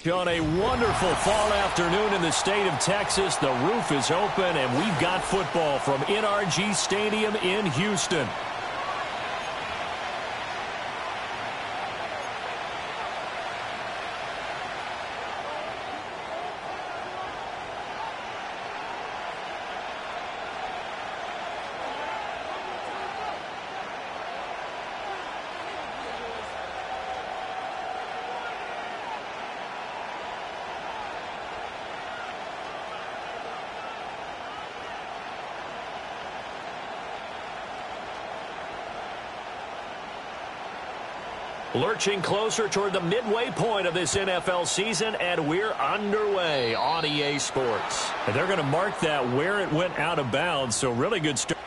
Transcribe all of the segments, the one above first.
On a wonderful fall afternoon in the state of Texas, the roof is open, and we've got football from NRG Stadium in Houston. Lurching closer toward the midway point of this NFL season, and we're underway on EA Sports. And they're going to mark that where it went out of bounds, so really good start.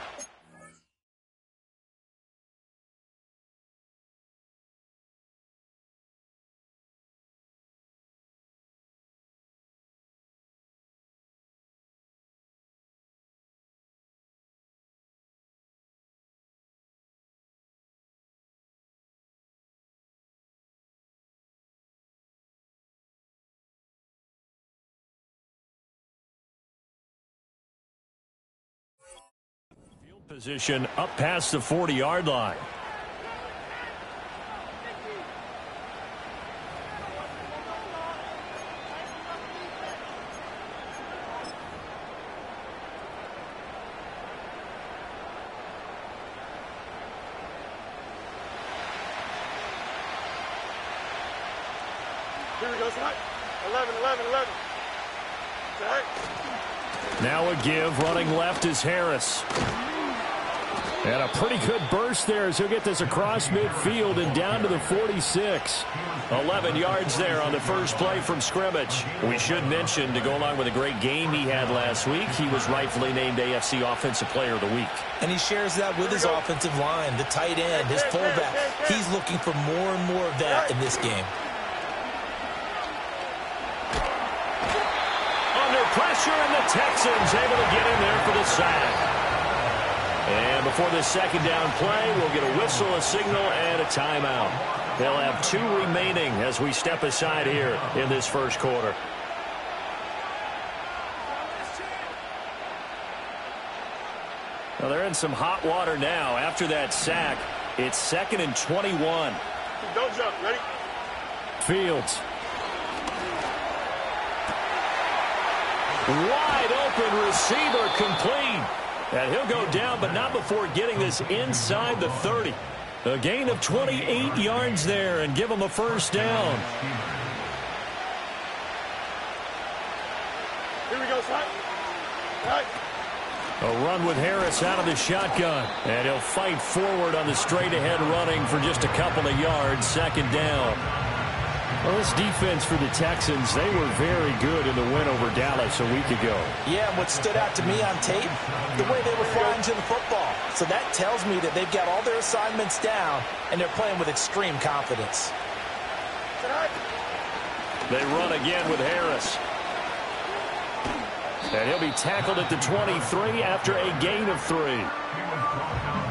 Position up past the 40-yard line. Here we go, tonight. 11. Now a give, running left is Harris. And a pretty good burst there as he'll get this across midfield and down to the 46. 11 yards there on the first play from scrimmage. We should mention, to go along with a great game he had last week, he was rightfully named AFC Offensive Player of the Week. And he shares that with his offensive line, the tight end, his fullback. He's looking for more and more of that in this game. Under pressure, and the Texans able to get in there for the sack. And before this second down play, we'll get a whistle, a signal, and a timeout. They'll have 2 remaining as we step aside here in this first quarter. Well, they're in some hot water now. After that sack, it's 2nd and 21. Don't jump. Ready? Fields. Wide open receiver, complete. And he'll go down, but not before getting this inside the 30. A gain of 28 yards there and give him a first down. Here we go, son. Right. A run with Harris out of the shotgun. And he'll fight forward on the straight-ahead running for just a couple of yards. Second down. Well, this defense for the Texans, they were very good in the win over Dallas a week ago. Yeah, and what stood out to me on tape, the way they were flying to the football. So that tells me that they've got all their assignments down, and they're playing with extreme confidence. They run again with Harris. And he'll be tackled at the 23 after a gain of 3.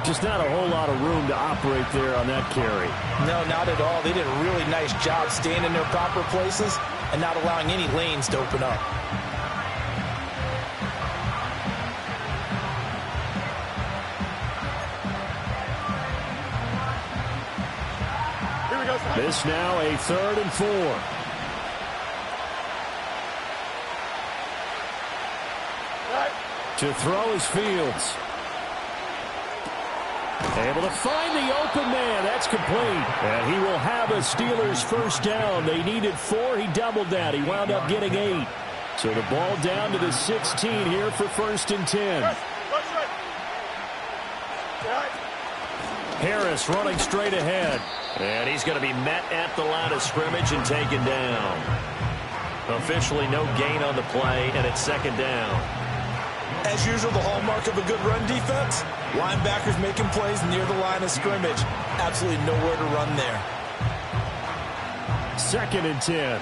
Just not a whole lot of room to operate there on that carry. No, not at all. They did a really nice job staying in their proper places and not allowing any lanes to open up. Here we go, son. This now a 3rd and 4. Right. To throw is Fields. Able to find the open man. That's complete. And he will have a Steelers first down. They needed 4. He doubled that. He wound up getting 8. So the ball down to the 16 here for 1st and 10. Harris running straight ahead. And he's going to be met at the line of scrimmage and taken down. Officially no gain on the play, and it's 2nd down. As usual, the hallmark of a good run defense, linebackers making plays near the line of scrimmage. Absolutely nowhere to run there. 2nd and 10.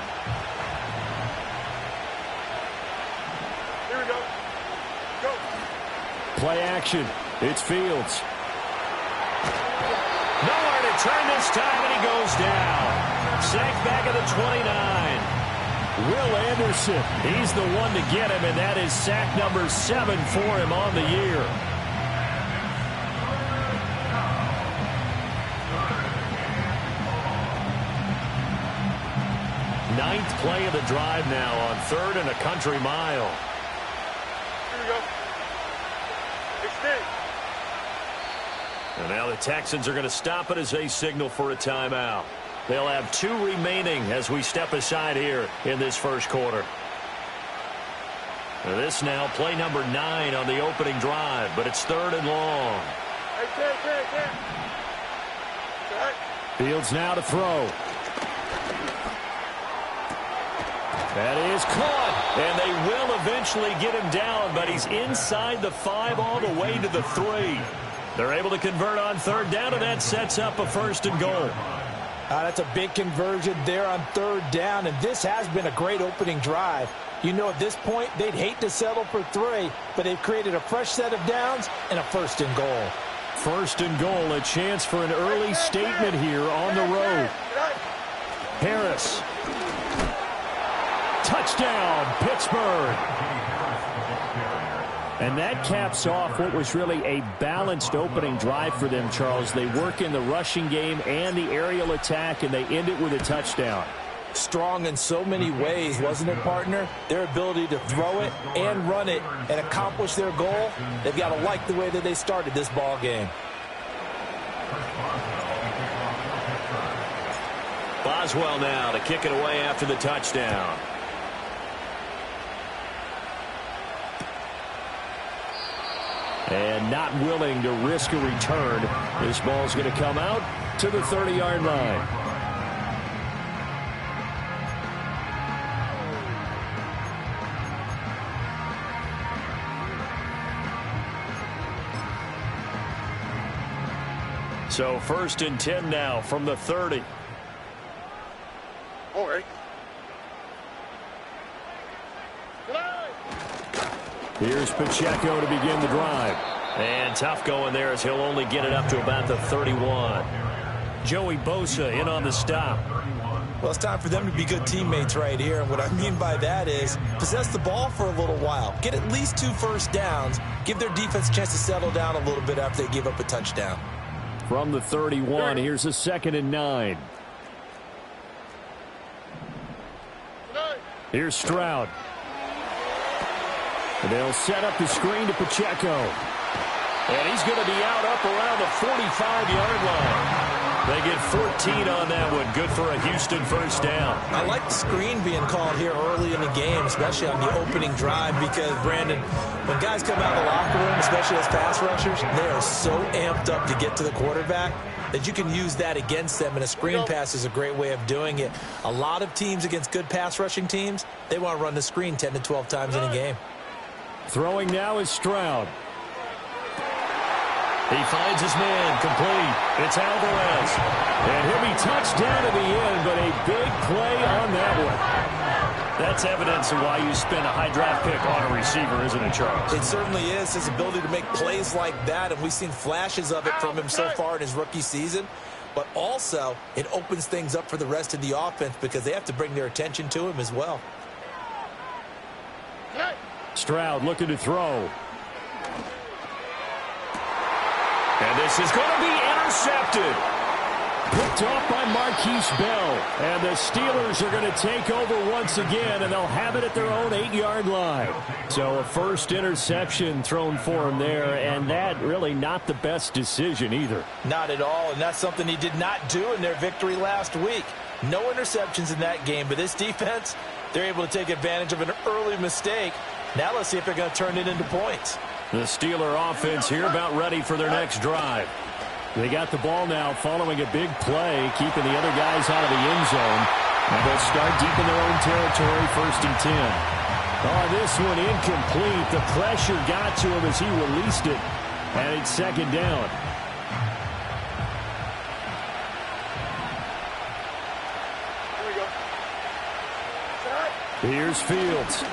Here we go. Go. Play action. It's Fields. Nowhere to turn this time, and he goes down. back at the 29. Will Anderson, he's the one to get him, and that is sack number 7 for him on the year. Ninth play of the drive now on 3rd and a country mile. Here we go. Extend. And now the Texans are going to stop it as they signal for a timeout. They'll have 2 remaining as we step aside here in this first quarter. And this now play number 9 on the opening drive, but it's 3rd and long. Hey, 10. Fields now to throw. That is caught, and they will eventually get him down, but he's inside the 5 all the way to the 3. They're able to convert on 3rd down, and that sets up a 1st and goal. That's a big conversion there on 3rd down, and this has been a great opening drive. You know, at this point, they'd hate to settle for 3, but they've created a fresh set of downs and a 1st and goal. 1st and goal, a chance for an early statement here on the road. Harris. Touchdown, Pittsburgh. And that caps off what was really a balanced opening drive for them, Charles. They work in the rushing game and the aerial attack, and they end it with a touchdown. Strong in so many ways, wasn't it, partner? Their ability to throw it and run it and accomplish their goal, they've got to like the way that they started this ball game. Boswell now to kick it away after the touchdown. And not willing to risk a return. This ball's going to come out to the 30-yard line. So 1st and 10 now from the 30. All right. Here's Pacheco to begin the drive. And tough going there as he'll only get it up to about the 31. Joey Bosa in on the stop. Well, it's time for them to be good teammates right here. And what I mean by that is possess the ball for a little while. Get at least 2 first downs. Give their defense a chance to settle down a little bit after they give up a touchdown. From the 31, here's a 2nd and 9. Here's Stroud. And they'll set up the screen to Pacheco. And he's going to be out up around the 45-yard line. They get 14 on that one. Good for a Houston 1st down. I like the screen being called here early in the game, especially on the opening drive, because, Brandon, when guys come out of the locker room, especially as pass rushers, they are so amped up to get to the quarterback that you can use that against them, and a screen pass is a great way of doing it. A lot of teams against good pass rushing teams, they want to run the screen 10 to 12 times in a game. Throwing now is Stroud. He finds his man complete. It's Alvarez. And he'll be touched down at the end, but a big play on that one. That's evidence of why you spend a high draft pick on a receiver, isn't it, Charles? It certainly is. His ability to make plays like that, and we've seen flashes of it from him so far in his rookie season. But also, it opens things up for the rest of the offense because they have to bring their attention to him as well. Stroud looking to throw. And this is going to be intercepted. Picked off by Marquise Bell. And the Steelers are going to take over once again, and they'll have it at their own 8-yard line. So a first interception thrown for him there, and that really not the best decision either. Not at all, and that's something he did not do in their victory last week. No interceptions in that game, but this defense, they're able to take advantage of an early mistake. Now let's see if they're going to turn it into points. The Steeler offense here about ready for their next drive. They got the ball now following a big play, keeping the other guys out of the end zone. And they'll start deep in their own territory, 1st and 10. Oh, this one incomplete. The pressure got to him as he released it. And it's 2nd down. Here we go. Here's Fields.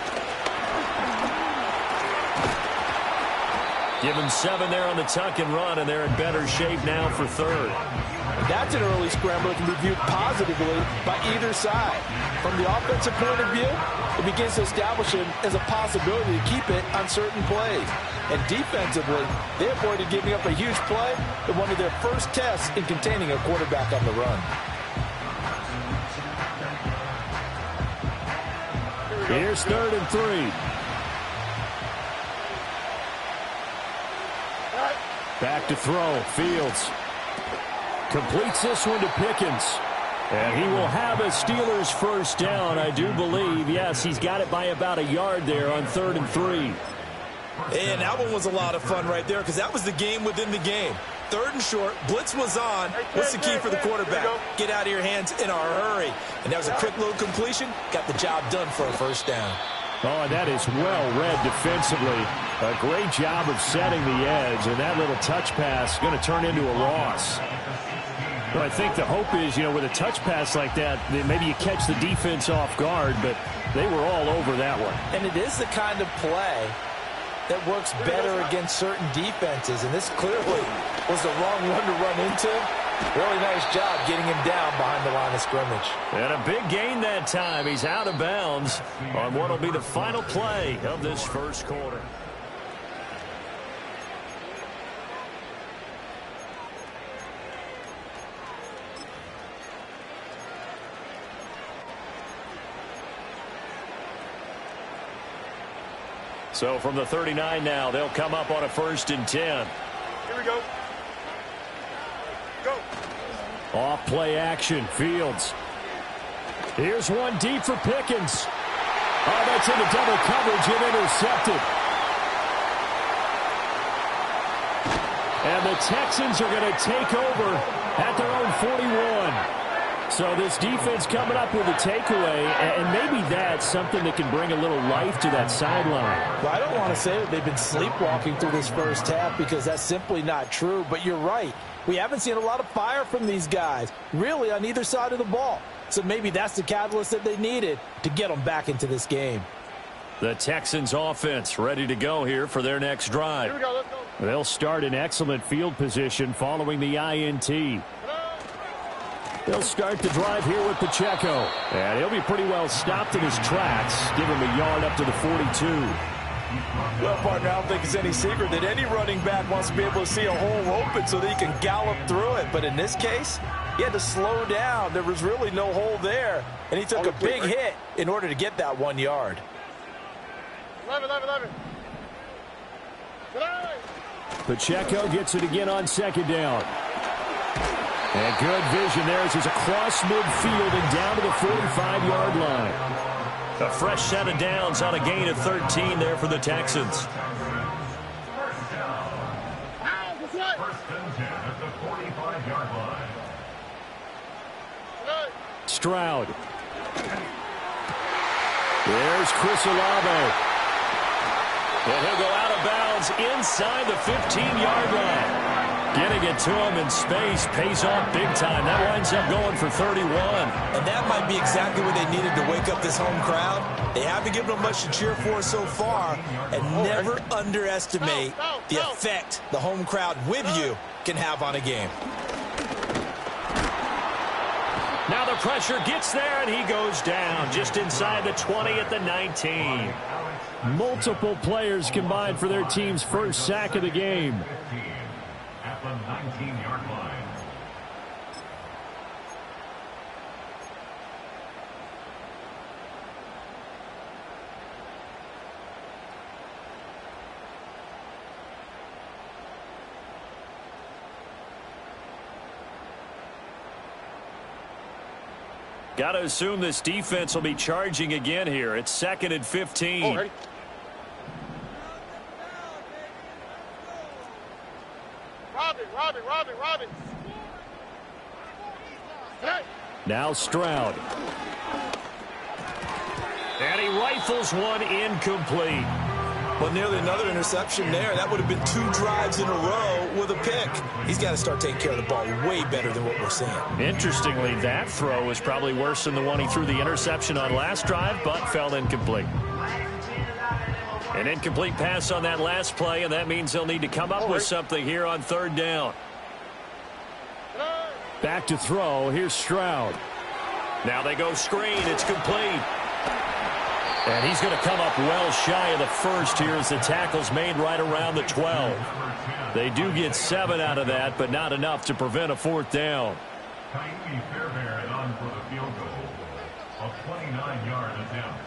Give him 7 there on the tuck and run, and they're in better shape now for 3rd. That's an early scramble that can be viewed positively by either side. From the offensive point of view, it begins to establish it as a possibility to keep it on certain plays. And defensively, they avoided giving up a huge play in one of their first tests in containing a quarterback on the run. Here's 3rd and 3. Back to throw. Fields completes this one to Pickens. And he will have a Steelers first down, I do believe. Yes, he's got it by about a yard there on 3rd and 3. And that one was a lot of fun right there because that was the game within the game. 3rd and short, blitz was on. What's the key for the quarterback? Get out of your hands in a hurry. And that was a quick little completion. Got the job done for a first down. Oh, and that is well read defensively. A great job of setting the edge, and that little touch pass going to turn into a loss. But I think the hope is, with a touch pass like that, maybe you catch the defense off guard, but they were all over that one. And it is the kind of play that works better against certain defenses, and this clearly was the wrong one to run into. Really nice job getting him down behind the line of scrimmage. And a big gain that time. He's out of bounds on what will be the final play of this first quarter. So from the 39 now, they'll come up on a 1st and 10. Here we go. Go. Off play action. Fields. Here's one deep for Pickens. Oh, that's into double coverage and intercepted. And the Texans are going to take over at their own 41. So this defense coming up with a takeaway, and maybe that's something that can bring a little life to that sideline. Well, I don't want to say that they've been sleepwalking through this first half because that's simply not true, but you're right. We haven't seen a lot of fire from these guys, really on either side of the ball. So maybe that's the catalyst that they needed to get them back into this game. The Texans offense ready to go here for their next drive. Here we go, let's go. They'll start in excellent field position following the INT. They'll start the drive here with Pacheco. And he'll be pretty well stopped in his tracks. Give him a yard up to the 42. Well, partner, I don't think it's any secret that any running back wants to be able to see a hole open so that he can gallop through it. But in this case, he had to slow down. There was really no hole there. And he took a big hit in order to get that 1 yard. 11. Pacheco gets it again on 2nd down. And good vision there as he's across midfield and down to the 45-yard line. A fresh set of downs on a gain of 13 there for the Texans. Stroud. There's Chris Olave. And he'll go out of bounds inside the 15-yard line. Getting it to him in space pays off big time. That winds up going for 31. And that might be exactly what they needed to wake up this home crowd. They haven't given them much to cheer for so far. And never underestimate the effect the home crowd with you can have on a game. Now the pressure gets there, and he goes down just inside the 20 at the 19. Multiple players combined for their team's first sack of the game. At the 19-yard line. Got to assume this defense will be charging again here. It's 2nd and 15. Oh, ready? Robin. Hey. Now Stroud. And he rifles one incomplete. Well, nearly another interception there. That would have been 2 drives in a row with a pick. He's got to start taking care of the ball way better than what we're seeing. Interestingly, that throw was probably worse than the one he threw the interception on last drive, but fell incomplete. An incomplete pass on that last play, and that means they'll need to come up with something here on 3rd down. Back to throw. Here's Stroud. Now they go screen. It's complete. And he's going to come up well shy of the first here as the tackle's made right around the 12. They do get 7 out of that, but not enough to prevent a fourth down. Fairbairn on for the field goal of 29-yard attempt.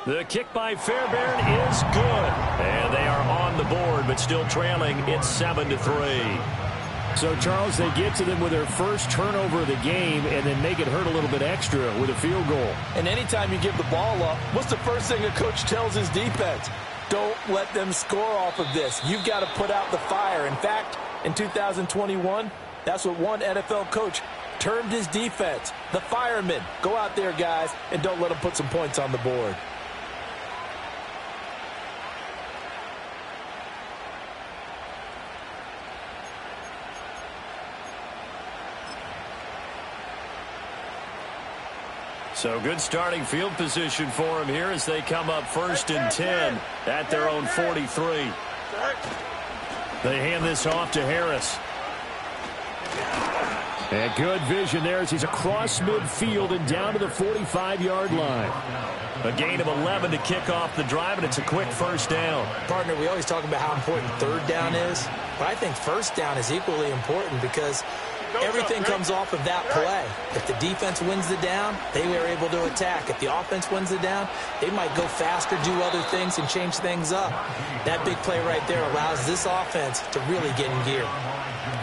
The kick by Fairbairn is good. And they are on the board, but still trailing. It's 7-3. So, Charles, they get to them with their first turnover of the game and then make it hurt a little bit extra with a field goal. And anytime you give the ball up, what's the first thing a coach tells his defense? Don't let them score off of this. You've got to put out the fire. In fact, in 2021, that's what one NFL coach termed his defense. The firemen. Go out there, guys, and don't let them put some points on the board. So good starting field position for him here as they come up 1st and 10 at their own 43. They hand this off to Harris. And good vision there as he's across midfield and down to the 45-yard line. A gain of 11 to kick off the drive, and it's a quick first down. Partner, we always talk about how important third down is, but I think first down is equally important because everything comes off of that play. If the defense wins the down, they are able to attack. If the offense wins the down, they might go faster, do other things, and change things up. That big play right there allows this offense to really get in gear.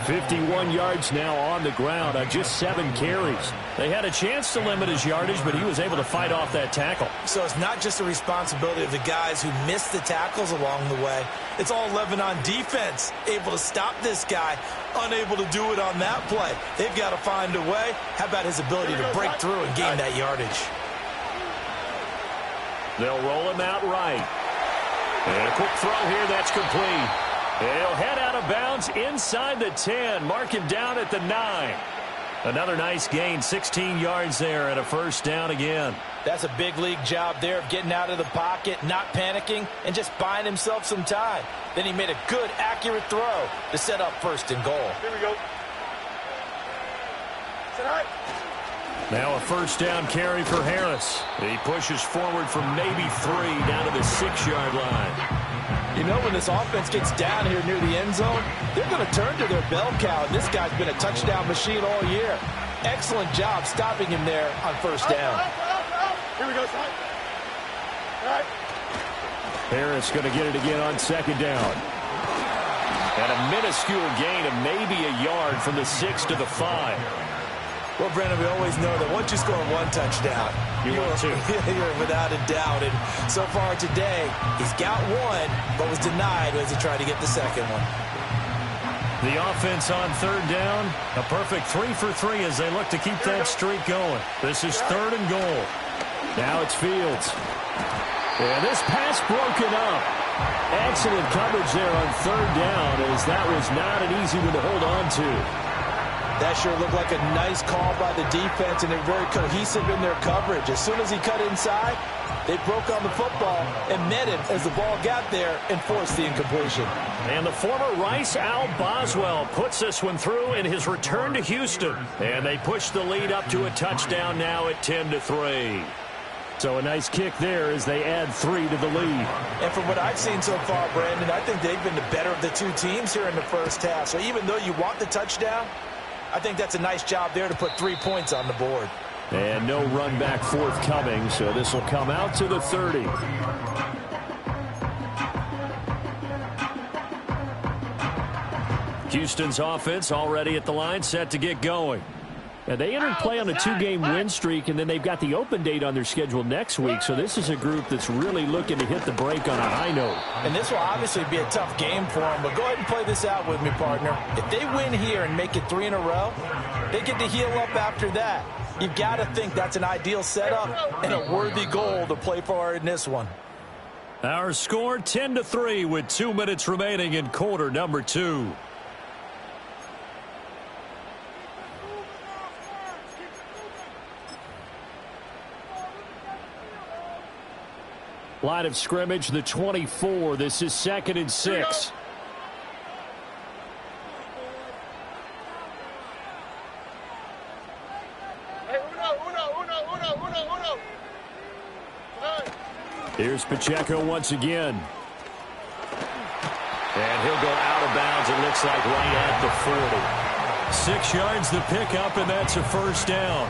51 yards now on the ground on just 7 carries. They had a chance to limit his yardage, but he was able to fight off that tackle. So it's not just the responsibility of the guys who missed the tackles along the way. It's all 11 on defense, able to stop this guy, unable to do it on that play. They've got to find a way. How about his ability to break through and gain that yardage? They'll roll him out right. And a quick throw here, that's complete. He'll head out of bounds inside the 10. Mark him down at the 9. Another nice gain, 16 yards there and a first down again. That's a big league job there of getting out of the pocket, not panicking, and just buying himself some time. Then he made a good, accurate throw to set up 1st and goal. Here we go. Sit high. Now a first down carry for Harris. He pushes forward from maybe 3 down to the 6-yard line. You know, when this offense gets down here near the end zone, they're going to turn to their bell cow, and this guy's been a touchdown machine all year. Excellent job stopping him there on first down. Here we go, son. All right. Harris going to get it again on 2nd down. And a minuscule gain of maybe a yard from the 6 to the 5. Well, Brandon, we always know that once you score 1 touchdown, you're without a doubt. And so far today, he's got 1, but was denied as he tried to get the second one. The offense on 3rd down, a perfect 3 for 3 as they look to keep that streak going. This is 3rd and goal. Now it's Fields. And this pass broken up. Excellent coverage there on 3rd down as that was not an easy one to hold on to. That sure looked like a nice call by the defense, and they're very cohesive in their coverage. As soon as he cut inside, they broke on the football and met him as the ball got there and forced the incompletion. And the former Rice Al Boswell puts this one through in his return to Houston. And they push the lead up to a touchdown now at 10-3. So a nice kick there as they add 3 to the lead. And from what I've seen so far, Brandon, I think they've been the better of the 2 teams here in the first half. So even though you want the touchdown, I think that's a nice job there to put 3 points on the board. And no run back forthcoming, so this will come out to the 30. Houston's offense already at the line, set to get going. And they entered play on a 2-game win streak, and then they've got the open date on their schedule next week. So this is a group that's really looking to hit the break on a high note. And this will obviously be a tough game for them, but go ahead and play this out with me, partner. If they win here and make it 3 in a row, they get to heal up after that. You've got to think that's an ideal setup and a worthy goal to play for in this one. Our score 10-3 with 2 minutes remaining in quarter number 2. Line of scrimmage, the 24. This is 2nd and 6. Uno. Here's Pacheco once again. And he'll go out of bounds, it looks like, right at the 40. 6 yards the pickup, and that's a first down.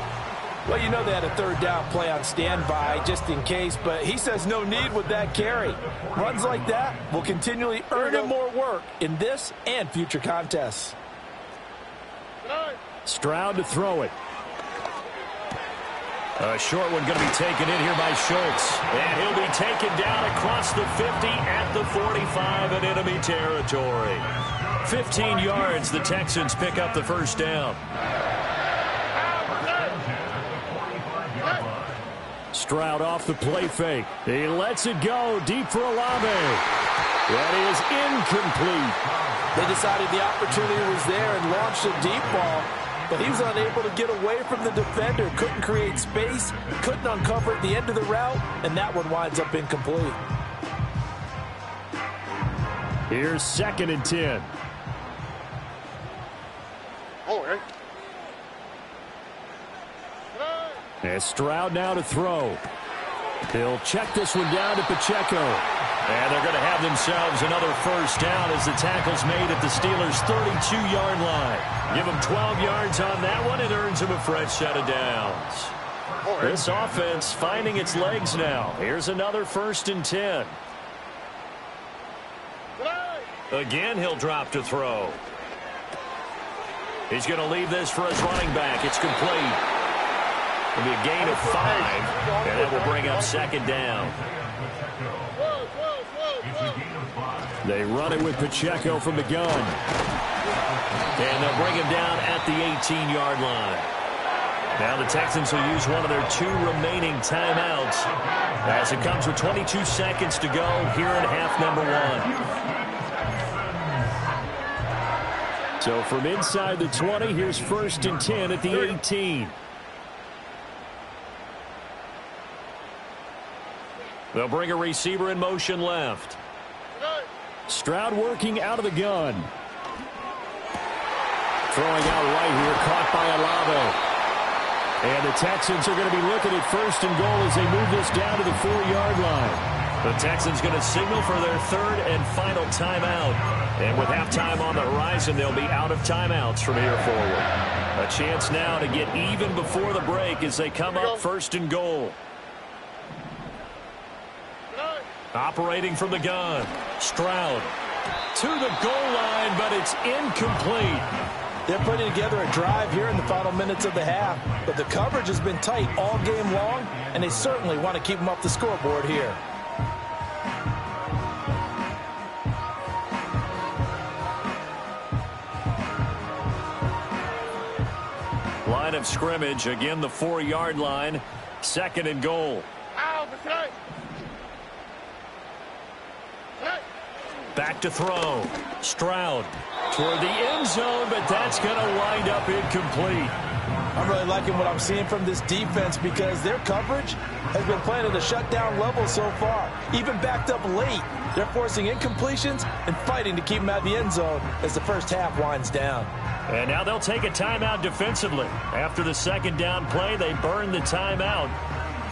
Well, you know they had a third down play on standby just in case, but he says no need with that carry. Runs like that will continually earn him more work in this and future contests. Stroud to throw it. A short one going to be taken in here by Schultz. And he'll be taken down across the 50 at the 45 in enemy territory. 15 yards, the Texans pick up the first down. Stroud off the play fake. He lets it go deep for Olave. That is incomplete. They decided the opportunity was there and launched a deep ball, but he was unable to get away from the defender. Couldn't create space, couldn't uncover at the end of the route, and that one winds up incomplete. Here's 2nd and 10. And Stroud now to throw. He'll check this one down to Pacheco. And they're going to have themselves another first down as the tackle's made at the Steelers' 32-yard line. Give them 12 yards on that one. It earns them a fresh set of downs. This offense finding its legs now. Here's another 1st and 10. Again, he'll drop to throw. He's going to leave this for his running back. It's complete. It'll be a gain of 5, and that will bring up 2nd down. They run it with Pacheco from the gun. And they'll bring him down at the 18-yard line. Now the Texans will use one of their 2 remaining timeouts as it comes with 22 seconds to go here in half number 1. So from inside the 20, here's 1st and 10 at the 18. They'll bring a receiver in motion left. Stroud working out of the gun. Throwing out right here, caught by Olave. And the Texans are going to be looking at 1st and goal as they move this down to the 4-yard line. The Texans going to signal for their 3rd and final timeout. And with halftime on the horizon, they'll be out of timeouts from here forward. A chance now to get even before the break as they come up 1st and goal. Operating from the gun. Stroud to the goal line, but it's incomplete. They're putting together a drive here in the final minutes of the half, but the coverage has been tight all game long, and they certainly want to keep them off the scoreboard here. Line of scrimmage, again the 4-yard line, 2nd and goal. Back to throw. Stroud toward the end zone, but that's going to wind up incomplete. I'm really liking what I'm seeing from this defense because their coverage has been playing at a shutdown level so far. Even backed up late, they're forcing incompletions and fighting to keep them out of the end zone as the first half winds down. And now they'll take a timeout defensively. After the 2nd down play, they burn the timeout,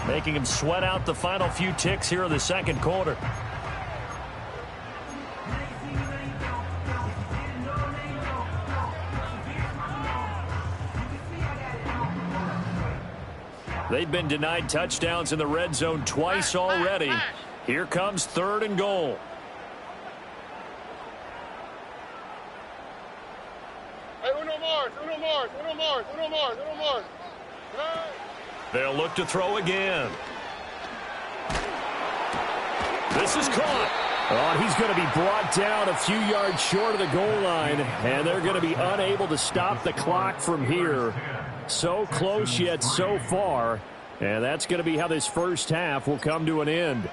making them sweat out the final few ticks here in the 2nd quarter. They've been denied touchdowns in the red zone twice already. Here comes 3rd and goal. Uno more. They'll look to throw again. This is caught. Oh, and he's going to be brought down a few yards short of the goal line, and they're going to be unable to stop the clock from here. So close yet so far, and that's going to be how this first half will come to an end.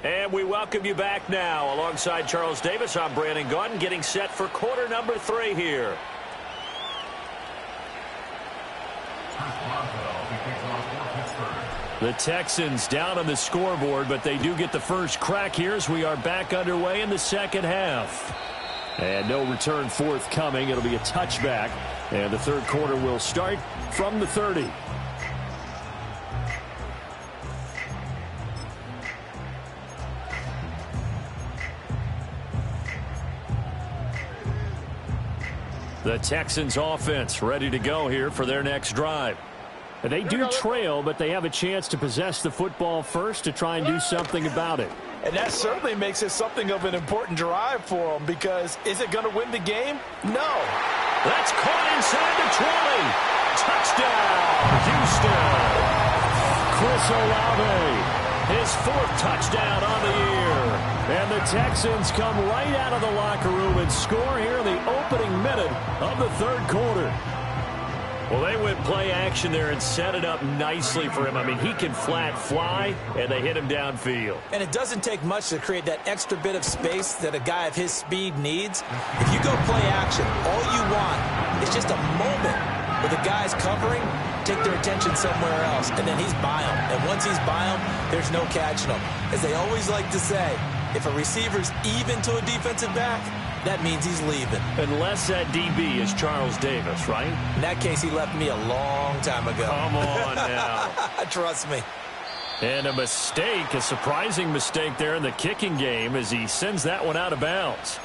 And we welcome you back now. Alongside Charles Davis, I'm Brandon Gaudin, getting set for quarter number 3 here. The Texans down on the scoreboard, but they do get the first crack here as we are back underway in the second half. And no return forthcoming. It'll be a touchback. And the third quarter will start from the 30. The Texans offense ready to go here for their next drive. They do trail, but they have a chance to possess the football first to try and do something about it. And that certainly makes it something of an important drive for them, because is it going to win the game? No. That's caught inside the 20. Touchdown, Houston. Chris Olave, his fourth touchdown on the year. And the Texans come right out of the locker room and score here in the opening minute of the third quarter. Well, they went play action there and set it up nicely for him. I mean, he can flat fly, and they hit him downfield. And it doesn't take much to create that extra bit of space that a guy of his speed needs. If you go play action, all you want is just a moment where the guy's covering, take their attention somewhere else, and then he's by him. And once he's by him, there's no catching him. As they always like to say, if a receiver's even to a defensive back, that means he's leaving. Unless that DB is Charles Davis, right? In that case, he left me a long time ago. Come on now. Trust me. And a mistake, a surprising mistake there in the kicking game as he sends that one out of bounds.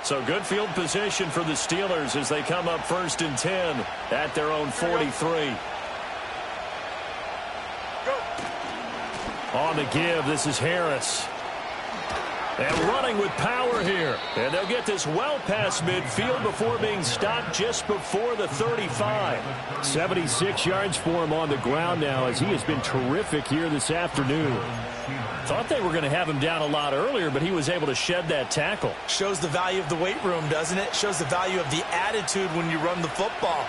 So good field position for the Steelers as they come up 1st and 10 at their own 43. On the give, this is Harris. And running with power here. And they'll get this well past midfield before being stopped just before the 35. 76 yards for him on the ground now as he has been terrific here this afternoon. Thought they were going to have him down a lot earlier, but he was able to shed that tackle. Shows the value of the weight room, doesn't it? Shows the value of the attitude when you run the football.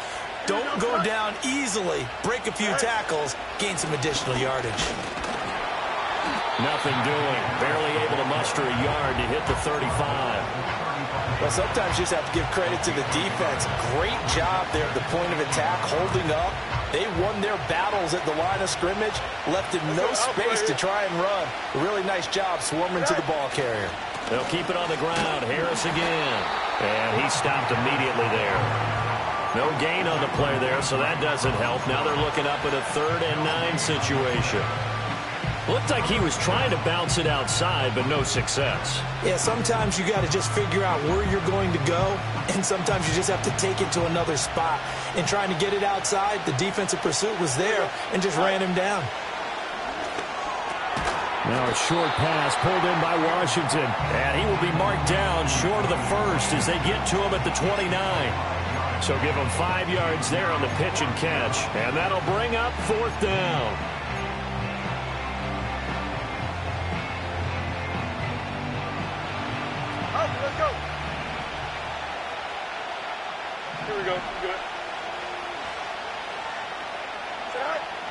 Don't go down easily. Break a few tackles. Gain some additional yardage. Nothing doing. Barely able to muster a yard to hit the 35. Well, sometimes you just have to give credit to the defense. Great job there at the point of attack, holding up. They won their battles at the line of scrimmage, left him no space to try and run. A really nice job swarming to the ball carrier. They'll keep it on the ground. Harris again. And he stopped immediately there. No gain on the play there, so that doesn't help. Now they're looking up at a 3rd and 9 situation. Looked like he was trying to bounce it outside, but no success. Yeah, sometimes you got to just figure out where you're going to go, and sometimes you just have to take it to another spot. In trying to get it outside, the defensive pursuit was there and just ran him down. Now a short pass pulled in by Washington, and he will be marked down short of the first as they get to him at the 29. So give him 5 yards there on the pitch and catch, and that'll bring up 4th down. Let's go. Here we go. Good.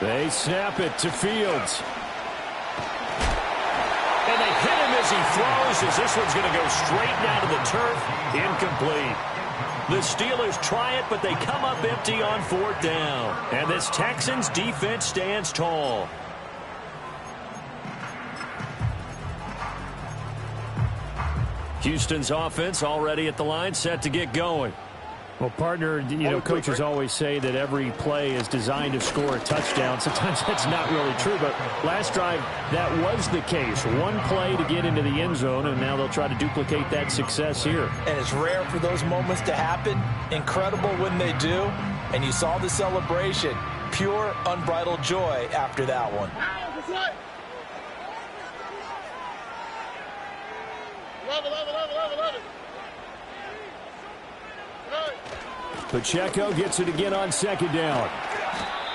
They snap it to Fields. And they hit him as he throws, as this one's going to go straight down to the turf. Incomplete. The Steelers try it, but they come up empty on 4th down. And this Texans defense stands tall. Houston's offense already at the line, set to get going. Well, partner, you know, coaches always say that every play is designed to score a touchdown. Sometimes that's not really true, but last drive, that was the case. One play to get into the end zone, and now they'll try to duplicate that success here. And it's rare for those moments to happen. Incredible when they do. And you saw the celebration. Pure, unbridled joy after that one. Pacheco gets it again on 2nd down.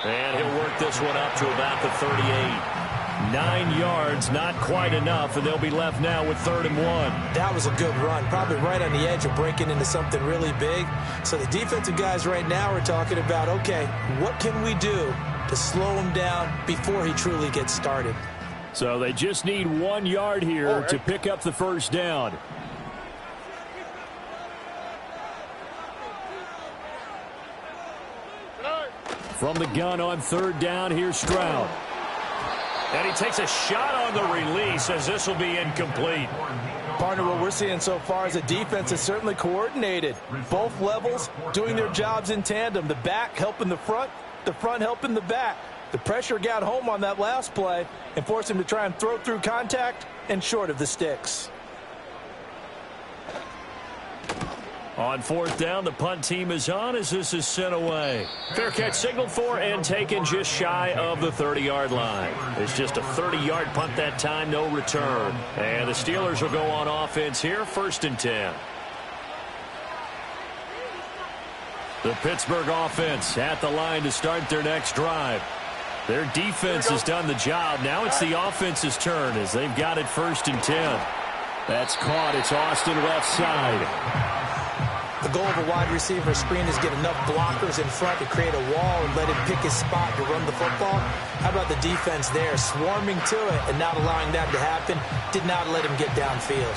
And he'll work this one up to about the 38. 9 yards, not quite enough, and they'll be left now with 3rd and 1. That was a good run, probably right on the edge of breaking into something really big. So the defensive guys right now are talking about, okay, what can we do to slow him down before he truly gets started? So they just need 1 yard here to pick up the 1st down. From the gun on 3rd down, here's Stroud. And he takes a shot on the release as this will be incomplete. Partner, what we're seeing so far is a defense is certainly coordinated. Both levels doing their jobs in tandem. The back helping the front helping the back. The pressure got home on that last play and forced him to try and throw through contact and short of the sticks. On fourth down, the punt team is on as this is sent away. Fair catch signaled for and taken just shy of the 30-yard line. It's just a 30-yard punt that time, no return. And the Steelers will go on offense here, 1st and 10. The Pittsburgh offense at the line to start their next drive. Their defense has done the job. Now it's the offense's turn as they've got it 1st and 10. That's caught. It's Austin left side. The goal of a wide receiver screen is get enough blockers in front to create a wall and let him pick his spot to run the football. How about the defense there, swarming to it and not allowing that to happen? Did not let him get downfield.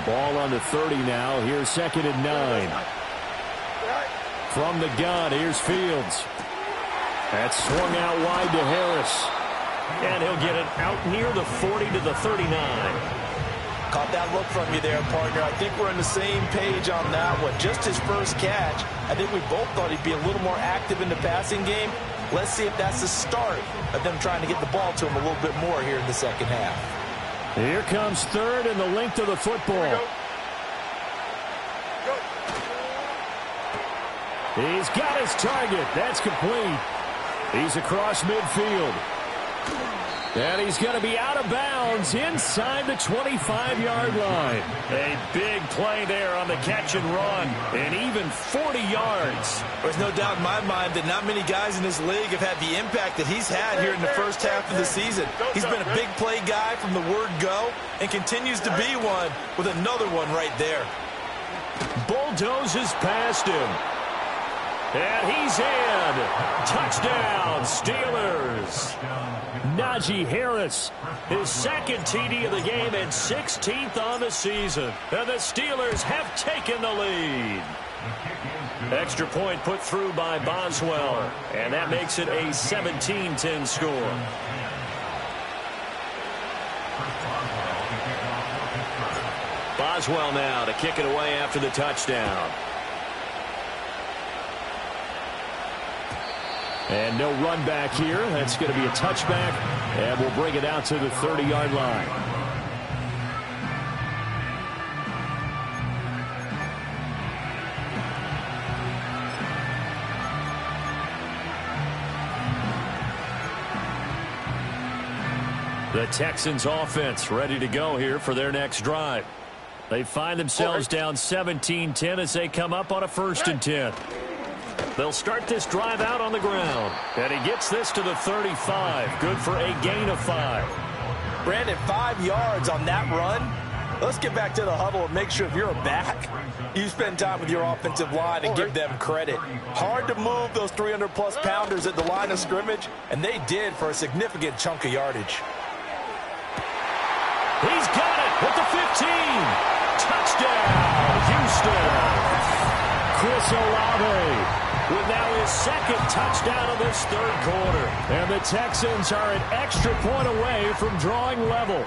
Ball on the 30 now. Here's 2nd and 9. From the gun, here's Fields. That's swung out wide to Harris. And he'll get it out near the 40 to the 39. Caught that look from you there, partner. I think we're on the same page on that one. Just his first catch. I think we both thought he'd be a little more active in the passing game. Let's see if that's the start of them trying to get the ball to him a little bit more here in the second half. Here comes 3rd and the length of the football. He's got his target. That's complete. He's across midfield. And he's going to be out of bounds inside the 25-yard line. A big play there on the catch and run, and even 40 yards. There's no doubt in my mind that not many guys in this league have had the impact that he's had here in the first half of the season. He's been a big play guy from the word go and continues to be one with another one right there. Bulldozes past him. And he's in. Touchdown, Steelers. Najee Harris, his 2nd TD of the game and 16th on the season. And the Steelers have taken the lead. Extra point put through by Boswell. And that makes it a 17-10 score. Boswell now to kick it away after the touchdown. And no run back here. That's going to be a touchback. And we'll bring it out to the 30-yard line. The Texans offense ready to go here for their next drive. They find themselves down 17-10 as they come up on a 1st and 10. They'll start this drive out on the ground. And he gets this to the 35. Good for a gain of 5. Brandon, 5 yards on that run. Let's get back to the huddle and make sure if you're a back, you spend time with your offensive line and give them credit. Hard to move those 300-plus pounders at the line of scrimmage, and they did for a significant chunk of yardage. He's got it at the 15. Touchdown, Houston. Chris Olave with now his 2nd touchdown of this 3rd quarter. And the Texans are an extra point away from drawing level.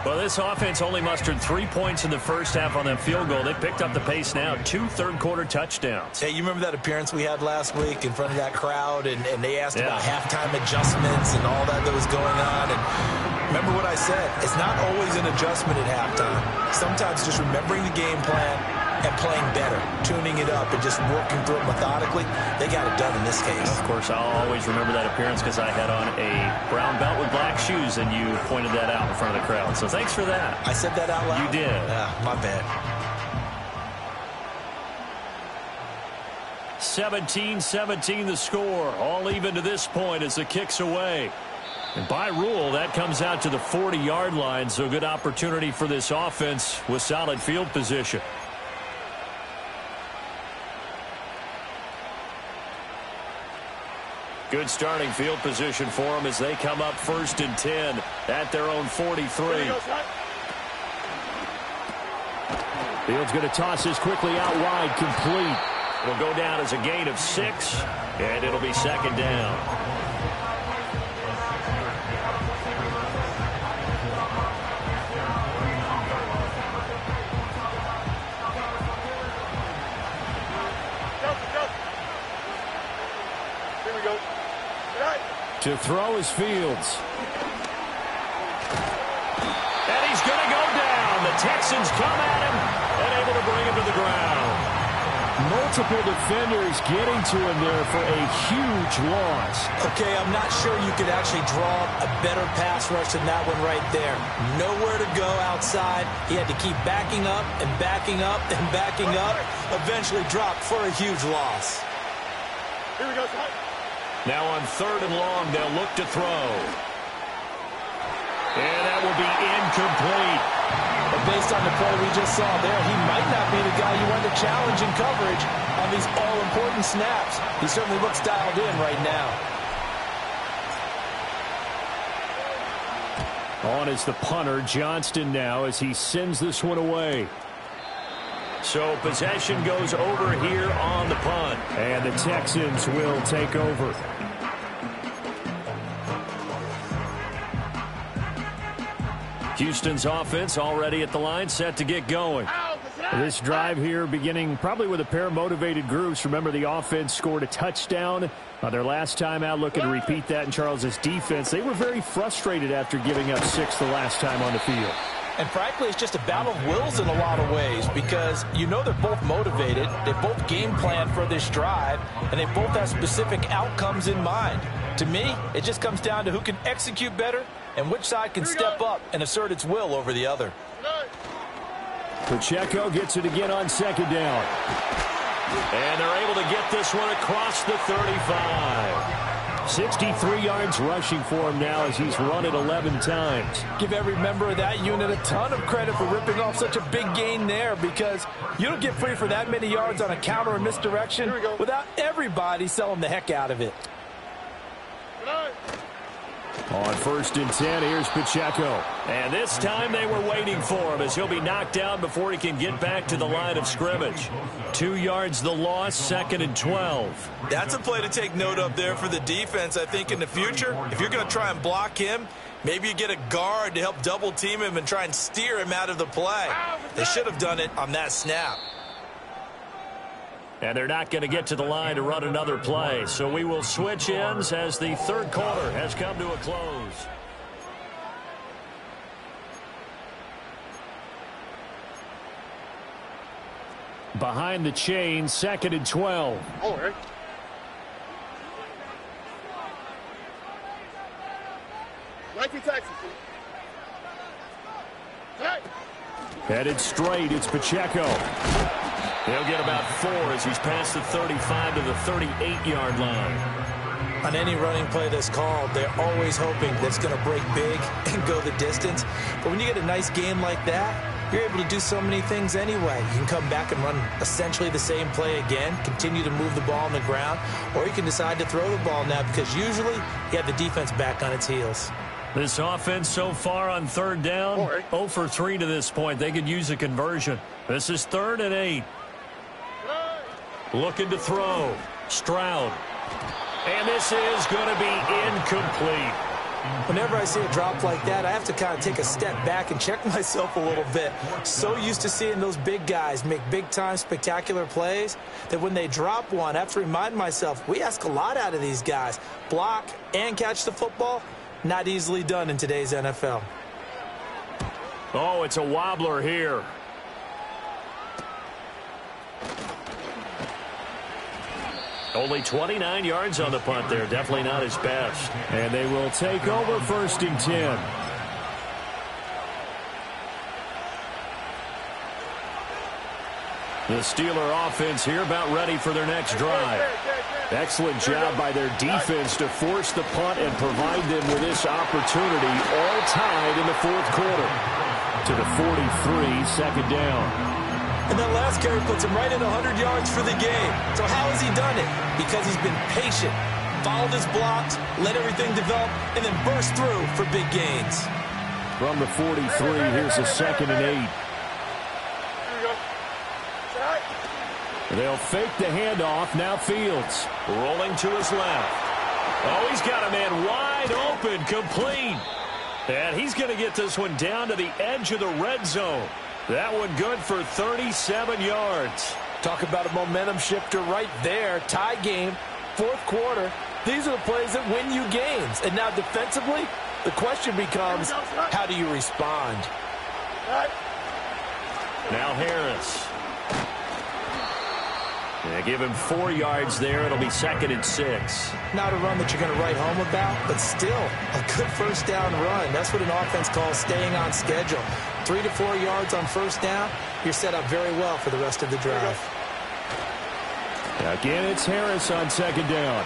Well, this offense only mustered 3 points in the first half on that field goal. They picked up the pace now. 2 third-quarter touchdowns. Hey, you remember that appearance we had last week in front of that crowd, and they asked about halftime adjustments and all that was going on. And remember what I said. It's not always an adjustment at halftime. Sometimes just remembering the game plan and playing better, tuning it up, and just working through it methodically. They got it done in this case. Of course, I'll always remember that appearance because I had on a brown belt with black shoes, and you pointed that out in front of the crowd. So thanks for that. I said that out loud? You did. My bad. 17-17 the score. All even to this point as the kick's away. And by rule, that comes out to the 40-yard line, so good opportunity for this offense with solid field position. Good starting field position for them as they come up 1st and 10 at their own 43. Fields going to toss this quickly out wide, complete. It'll go down as a gain of 6, and it'll be 2nd down. To throw is Fields. And he's going to go down. The Texans come at him and able to bring him to the ground. Multiple defenders getting to him there for a huge loss. Okay, I'm not sure you could actually draw a better pass rush than that one right there. Nowhere to go outside. He had to keep backing up and backing up and backing up. Eventually dropped for a huge loss. Here we go, son. Now on 3rd and long, they'll look to throw. And that will be incomplete. But based on the play we just saw there, he might not be the guy you want to challenge in coverage on these all-important snaps. He certainly looks dialed in right now. On is the punter, Johnston, now as he sends this one away. So possession goes over here on the punt. And the Texans will take over. Houston's offense already at the line, set to get going. This drive here beginning probably with a pair of motivated groups. Remember, the offense scored a touchdown their last time out, looking to repeat that in Charles's defense. They were very frustrated after giving up 6 the last time on the field. And frankly, it's just a battle of wills in a lot of ways because you know they're both motivated, they both game plan for this drive, and they both have specific outcomes in mind. To me, it just comes down to who can execute better and which side can step up and assert its will over the other. Pacheco gets it again on 2nd down. And they're able to get this one across the 35. 63 yards rushing for him now as he's run it 11 times. Give every member of that unit a ton of credit for ripping off such a big gain there because you don't get free for that many yards on a counter or misdirection without everybody selling the heck out of it. On 1st and 10, here's Pacheco. And this time they were waiting for him as he'll be knocked down before he can get back to the line of scrimmage. 2 yards the loss, 2nd and 12. That's a play to take note of there for the defense, I think, in the future. If you're going to try and block him, maybe you get a guard to help double team him and try and steer him out of the play. They should have done it on that snap. And they're not going to get to the line to run another play. So we will switch ends as the 3rd quarter has come to a close. Behind the chain, 2nd and 12. Oh, right. Nike Texas. Hey. Headed straight, it's Pacheco. He'll get about 4 as he's past the 35 to the 38-yard line. On any running play that's called, they're always hoping that it's going to break big and go the distance. But when you get a nice game like that, you're able to do so many things anyway. You can come back and run essentially the same play again, continue to move the ball on the ground, or you can decide to throw the ball now because usually you have the defense back on its heels. This offense so far on 3rd down, 0 for 3 to this point. They could use a conversion. This is 3rd and 8. Looking to throw. Stroud. And this is going to be incomplete. Whenever I see a drop like that, I have to kind of take a step back and check myself a little bit. So used to seeing those big guys make big-time spectacular plays that when they drop one, I have to remind myself, we ask a lot out of these guys. Block and catch the football, not easily done in today's NFL. Oh, it's a wobbler here. Only 29 yards on the punt there. Definitely not his best. And they will take over 1st and 10. The Steeler offense here about ready for their next drive. Excellent job by their defense to force the punt and provide them with this opportunity, all tied in the 4th quarter. To the 43, 2nd down. And that last carry puts him right at 100 yards for the game. So how has he done it? Because he's been patient, followed his blocks, let everything develop, and then burst through for big gains. From the 43, here's a 2nd and 8. They'll fake the handoff. Now Fields rolling to his left. Oh, he's got a man wide open, complete. And he's going to get this one down to the edge of the red zone. That one good for 37 yards. Talk about a momentum shifter right there. Tie game, 4th quarter. These are the plays that win you games. And now defensively, the question becomes, how do you respond? Now Harris. Yeah, give him 4 yards there. It'll be 2nd and 6. Not a run that you're going to write home about, but still a good first down run. That's what an offense calls staying on schedule. 3 to 4 yards on first down, you're set up very well for the rest of the drive. Again, it's Harris on 2nd down.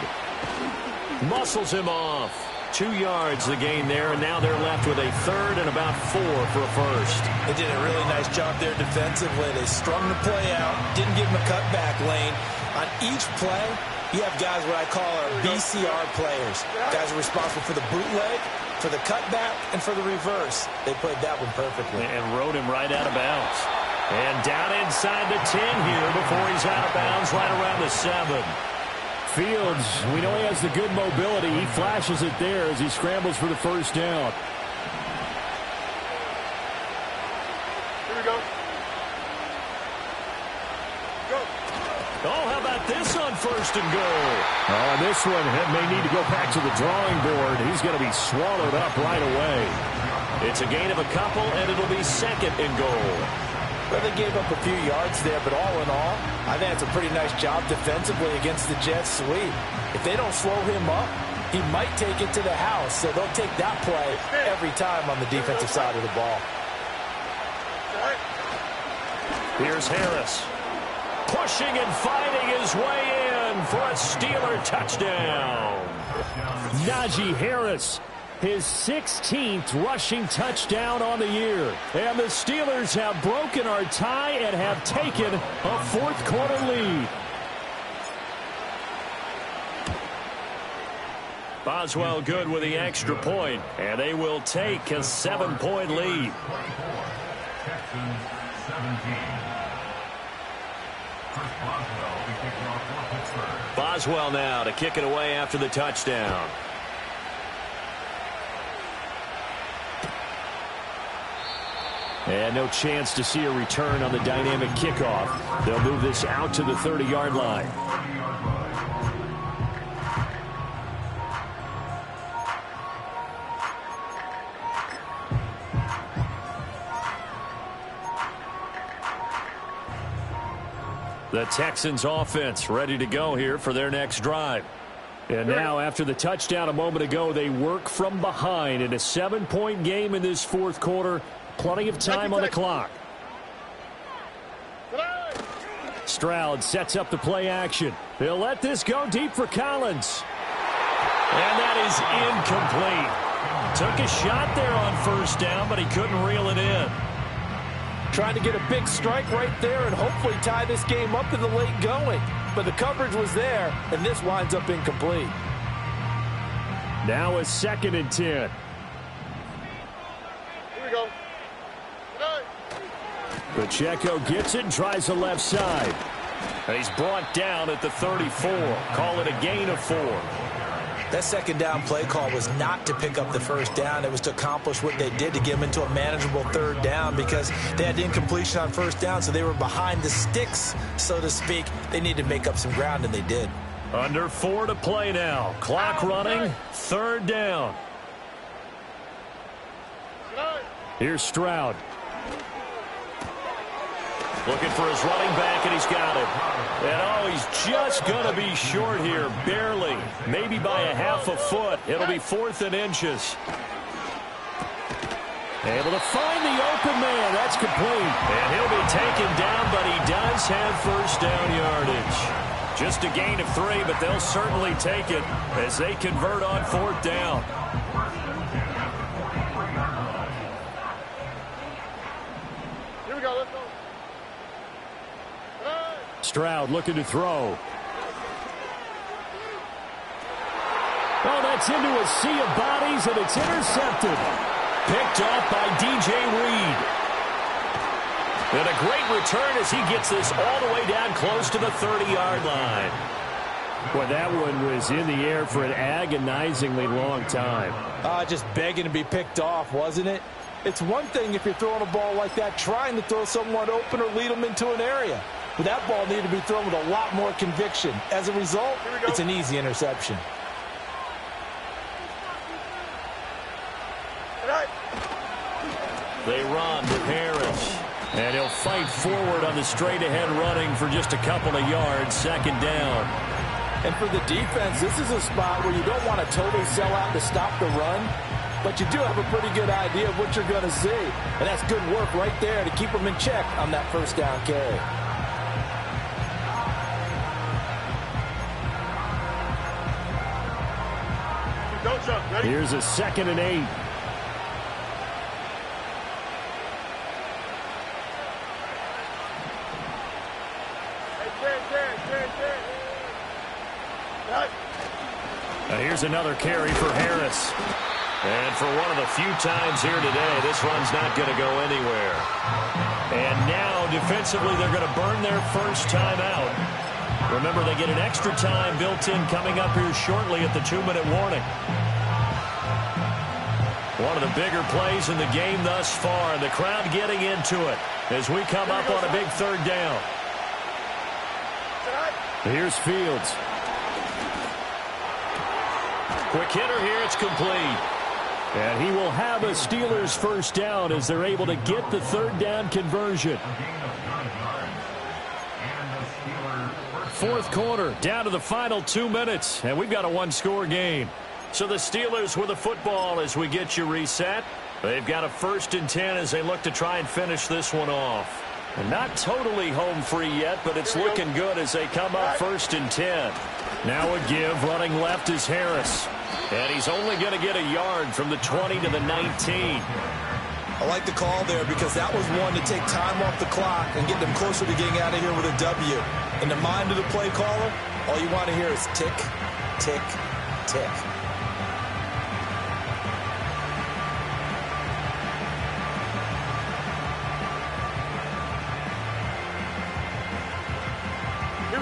Muscles him off. 2 yards the gain there, and now they're left with a 3rd and about 4 for a first. They did a really nice job there defensively. They strung the play out, didn't give him a cutback lane. On each play, you have guys what I call our BCR players. Guys are responsible for the bootleg, for the cutback, and for the reverse. They played that one perfectly. And rode him right out of bounds. And down inside the 10 here before he's out of bounds right around the 7. Fields, we know he has the good mobility. He flashes it there as he scrambles for the first down. Here we go. Go. Oh, how about this on 1st and goal? Oh, this one may need to go back to the drawing board. He's going to be swallowed up right away. It's a gain of a couple, and it'll be 2nd and goal. Well, they gave up a few yards there, but all in all, I think it's a pretty nice job defensively against the Jets sweep. If they don't slow him up, he might take it to the house, so they'll take that play every time on the defensive side of the ball. Here's Harris. Pushing and fighting his way in for a Steeler touchdown. Najee Harris. His 16th rushing touchdown on the year. And the Steelers have broken our tie and have taken a 4th quarter lead. Boswell good with the extra point, and they will take a 7-point lead. Texans 17. Chris Boswell, the kickoff for Pittsburgh. Boswell now to kick it away after the touchdown. And no chance to see a return on the dynamic kickoff. They'll move this out to the 30-yard line. The Texans offense ready to go here for their next drive. And now after the touchdown a moment ago, they work from behind in a 7-point game in this 4th quarter. Plenty of time on the clock. Stroud sets up the play action. He'll let this go deep for Collins. And that is incomplete. Took a shot there on 1st down, but he couldn't reel it in. Trying to get a big strike right there and hopefully tie this game up in the late going. But the coverage was there, and this winds up incomplete. Now a 2nd and 10. Here we go. Pacheco gets it and tries the left side. And he's brought down at the 34. Call it a gain of 4. That 2nd down play call was not to pick up the 1st down. It was to accomplish what they did to get them into a manageable 3rd down because they had incompletion on 1st down, so they were behind the sticks, so to speak. They needed to make up some ground, and they did. Under 4 to play now. Clock running. 3rd down. Here's Stroud. Looking for his running back, and he's got it. And, oh, he's just going to be short here, barely. Maybe by a half a foot. It'll be 4th and inches. Able to find the open man. That's complete. And he'll be taken down, but he does have 1st down yardage. Just a gain of 3, but they'll certainly take it as they convert on 4th down. Here we go. Let's go. Stroud looking to throw. Oh, that's into a sea of bodies, and it's intercepted. Picked off by DJ Reed. And a great return as he gets this all the way down close to the 30-yard line. Boy, that one was in the air for an agonizingly long time. Just begging to be picked off, wasn't it? It's one thing if you're throwing a ball like that, trying to throw someone open or lead them into an area. But that ball needed to be thrown with a lot more conviction. As a result, it's an easy interception. They run with Harris. And he'll fight forward on the straight-ahead running for just a couple of yards, second down. And for the defense, this is a spot where you don't want to totally sell out to stop the run, but you do have a pretty good idea of what you're going to see. And that's good work right there to keep them in check on that first down carry. Don't jump. Ready? Here's a 2nd and 8. And here's another carry for Harris. And for one of the few times here today, this run's not going to go anywhere. And now, defensively, they're going to burn their first time out. Remember, they get an extra time built in coming up here shortly at the 2-minute warning. One of the bigger plays in the game thus far. The crowd getting into it as we come up on a big third down. Here's Fields. Quick hitter here, it's complete. And he will have a Steelers first down as they're able to get the third down conversion. Fourth quarter, down to the final 2 minutes, and we've got a one-score game. So the Steelers with the football as we get you reset. They've got a 1st and 10 as they look to try and finish this one off. And not totally home free yet, but it's looking good as they come up 1st and 10. Now a give, running left is Harris. And he's only going to get a yard from the 20 to the 19. I like the call there because that was one to take time off the clock and get them closer to getting out of here with a W. In the mind of the play caller, all you want to hear is tick, tick, tick.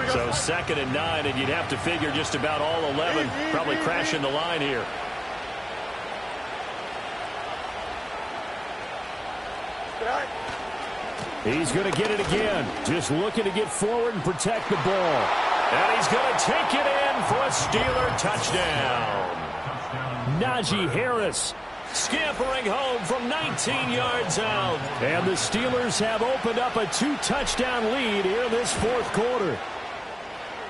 So 2nd and 9, and you'd have to figure just about all 11 probably crashing the line here. He's going to get it again. Just looking to get forward and protect the ball. And he's going to take it in for a Steeler touchdown. Najee Harris scampering home from 19 yards out. And the Steelers have opened up a 2-touchdown lead here in this fourth quarter.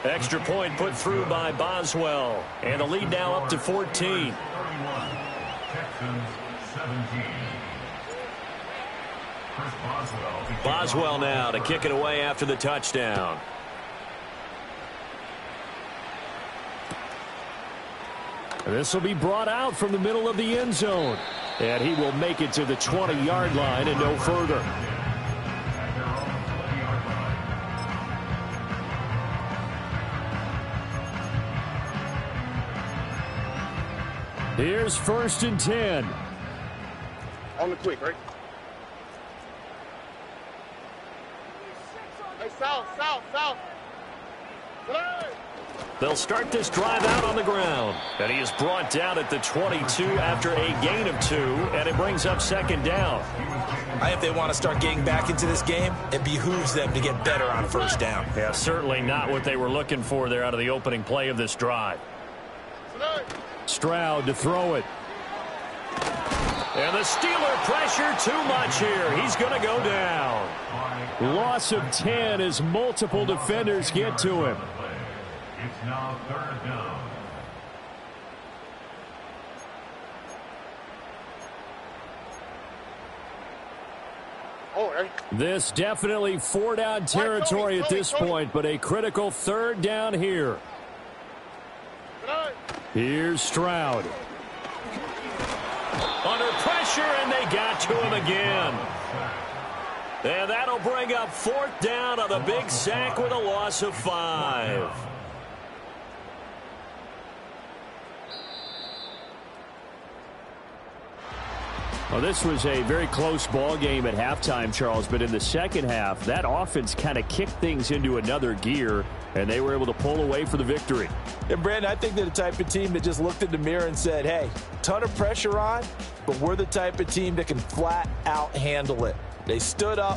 Extra point put through by Boswell. And the lead now up to 14. 31, Texans 17. Boswell now to kick it away after the touchdown. This will be brought out from the middle of the end zone. And he will make it to the 20-yard line and no further. Here's 1st and 10. On the quick, right? Hey, south. They'll start this drive out on the ground. And he is brought down at the 22 after a gain of 2, and it brings up 2nd down. I think they want to start getting back into this game. It behooves them to get better on 1st down. Yeah, certainly not what they were looking for there out of the opening play of this drive. Stroud to throw it. And the Steeler pressure too much here. He's going to go down. Loss of 10 as multiple defenders get to him. It's now 3rd down. This definitely 4-down territory at this point, but a critical 3rd down here. Here's Stroud. Under pressure, and they got to him again. And that'll bring up 4th down on the big sack with a loss of 5. Well, this was a very close ball game at halftime, Charles, but in the second half, that offense kind of kicked things into another gear, and they were able to pull away for the victory. And, Brandon, I think they're the type of team that just looked in the mirror and said, hey, ton of pressure on, but we're the type of team that can flat out handle it. They stood up.